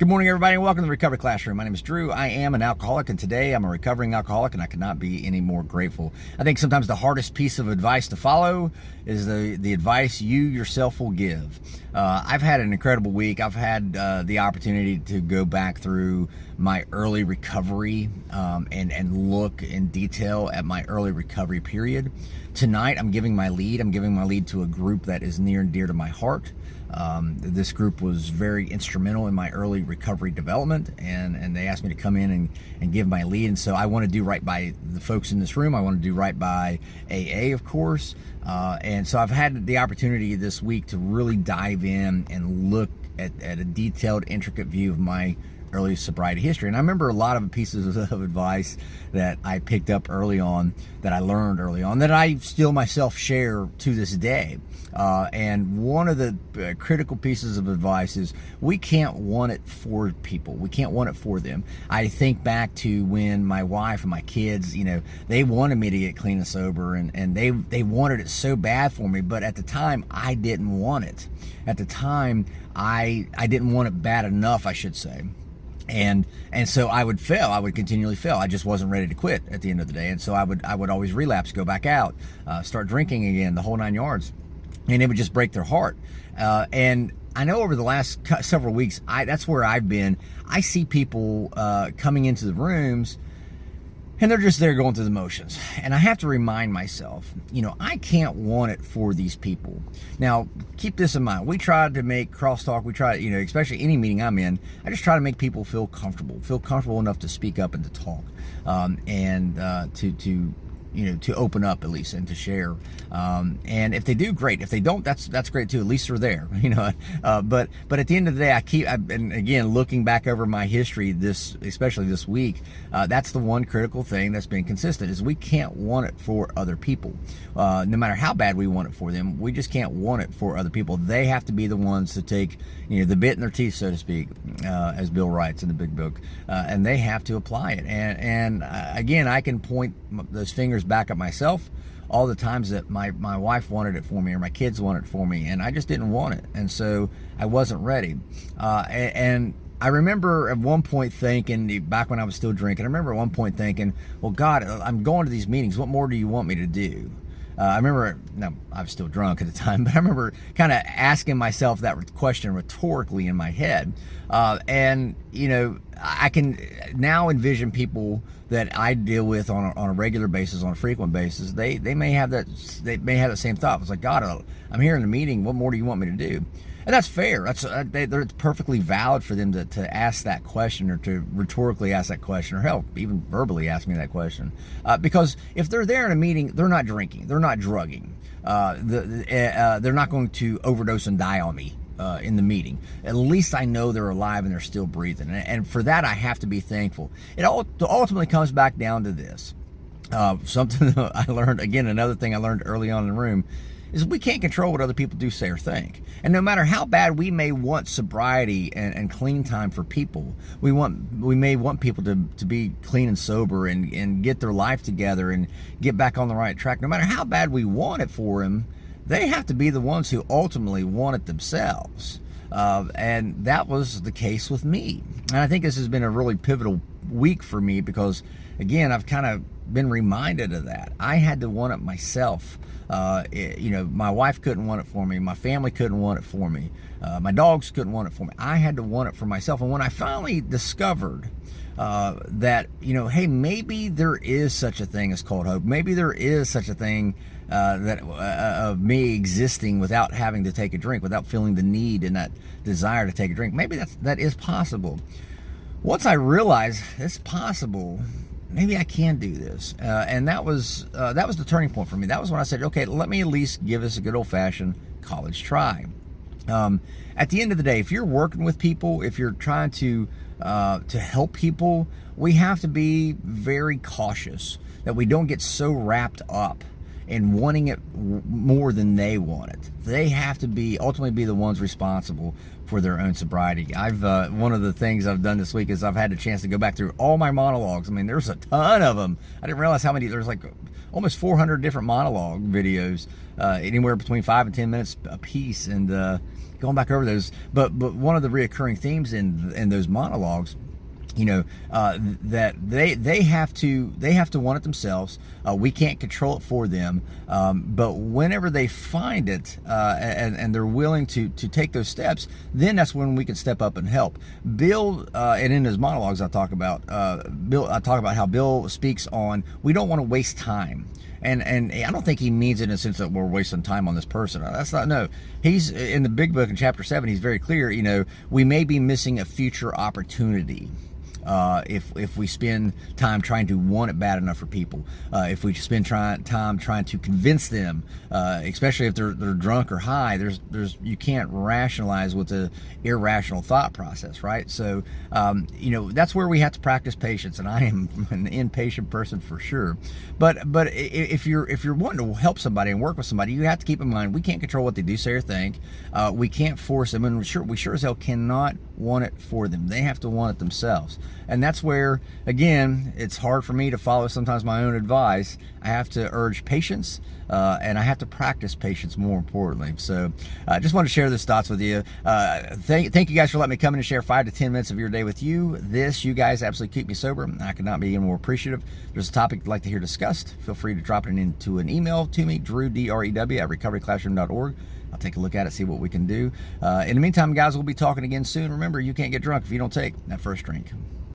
Good morning, everybody, and welcome to the Recovery Classroom. My name is Drew. I am an alcoholic, and today I'm a recovering alcoholic, and I could not be any more grateful. I think sometimes the hardest piece of advice to follow is the advice you yourself will give. I've had an incredible week. I've had the opportunity to go back through my early recovery and look in detail at my early recovery period. Tonight, I'm giving my lead. I'm giving my lead to a group that is near and dear to my heart. This group was very instrumental in my early recovery development, and they asked me to come in and give my lead. And so I want to do right by the folks in this room. I want to do right by AA, of course. And so I've had the opportunity this week to really dive in and look at a detailed, intricate view of my early sobriety history. And I remember a lot of pieces of advice that I picked up early on, that I learned early on, that I still myself share to this day. And one of the critical pieces of advice is we can't want it for people. We can't want it for them. I think back to when my wife and my kids, they wanted me to get clean and sober, and they wanted it so bad for me. But at the time, I didn't want it. At the time, I didn't want it bad enough, I should say. And so I would fail. I would continually fail. I just wasn't ready to quit at the end of the day. And so I would always relapse, go back out, start drinking again, the whole 9 yards. And it would just break their heart. And I know over the last several weeks, that's where I've been. I see people coming into the rooms, and they're just there going through the motions. And I have to remind myself, I can't want it for these people. Now, keep this in mind. We try to make crosstalk. We try, especially any meeting I'm in, I just try to make people feel comfortable enough to speak up and to talk, and to open up at least and to share. And if they do, great. If they don't, that's great too. At least they're there, But at the end of the day, and again, looking back over my history, especially this week, that's the one critical thing that's been consistent, is we can't want it for other people. No matter how bad we want it for them, we just can't want it for other people. They have to be the ones to take, the bit in their teeth, so to speak, as Bill writes in the big book, and they have to apply it. And again, I can point those fingers back at myself all the times that my wife wanted it for me, or my kids wanted it for me, and I just didn't want it, and so I wasn't ready. And I remember at one point thinking, back when I was still drinking, I remember at one point thinking, well, God, I'm going to these meetings. What more do you want me to do? I remember, I was still drunk at the time, but I remember kind of asking myself that question rhetorically in my head. And I can now envision people that I deal with on a regular basis, on a frequent basis. They may have that same thought. It's like, God, I'm here in the meeting. What more do you want me to do? And that's fair. It's perfectly valid for them to ask that question, or to rhetorically ask that question, or hell, even verbally ask me that question. Because if they're there in a meeting, they're not drinking, they're not drugging, they're not going to overdose and die on me in the meeting. At least I know they're alive and they're still breathing. And for that, I have to be thankful. It ultimately comes back down to this. Something that I learned, again, another thing I learned early on in the room, is we can't control what other people do, say, or think. And no matter how bad we may want sobriety and clean time for people, we may want people to be clean and sober and get their life together and get back on the right track. No matter how bad we want it for them, they have to be the ones who ultimately want it themselves. And that was the case with me. And I think this has been a really pivotal week for me, because, again, I've kind of been reminded of that. I had to want it myself. My wife couldn't want it for me. My family couldn't want it for me. My dogs couldn't want it for me. I had to want it for myself. And when I finally discovered that, hey, maybe there is such a thing as cold hope. Maybe there is such a thing of me existing without having to take a drink, without feeling the need and that desire to take a drink. Maybe that is possible. Once I realized it's possible, maybe I can do this. And that was the turning point for me. That was when I said, okay, let me at least give this a good old-fashioned college try. At the end of the day, if you're working with people, if you're trying to help people, we have to be very cautious that we don't get so wrapped up in wanting it more than they want it. They have to ultimately be the ones responsible for their own sobriety. One of the things I've done this week is I've had a chance to go back through all my monologues. I mean, there's a ton of them. I didn't realize how many. There's like almost 400 different monologue videos, anywhere between 5 and 10 minutes a piece. And going back over those. But one of the reoccurring themes in those monologues, that they have to want it themselves. We can't control it for them. But whenever they find it, and they're willing to take those steps, then that's when we can step up and help. Bill, and in his monologues, I talk about how Bill speaks on, we don't want to waste time. And I don't think he means it in the sense that we're wasting time on this person. That's not, no. He's in the big book in chapter 7, he's very clear, we may be missing a future opportunity. If we spend time trying to want it bad enough for people, if we spend time trying to convince them, especially if they're drunk or high, you can't rationalize with the irrational thought process, right? So that's where we have to practice patience, and I am an impatient person for sure. But if you're wanting to help somebody and work with somebody, you have to keep in mind we can't control what they do, say, or think. We can't force them, and we sure as hell cannot want it for them. They have to want it themselves. And that's where, again, it's hard for me to follow sometimes my own advice. I have to urge patience, and I have to practice patience, more importantly. So I just wanted to share those thoughts with you. Thank you guys for letting me come in and share 5 to 10 minutes of your day with you. You guys absolutely keep me sober. I could not be any more appreciative. If there's a topic you'd like to hear discussed, feel free to drop it into an email to me, Drew, DREW, at recoveryclassroom.org. I'll take a look at it, see what we can do. In the meantime, guys, we'll be talking again soon. Remember, you can't get drunk if you don't take that first drink.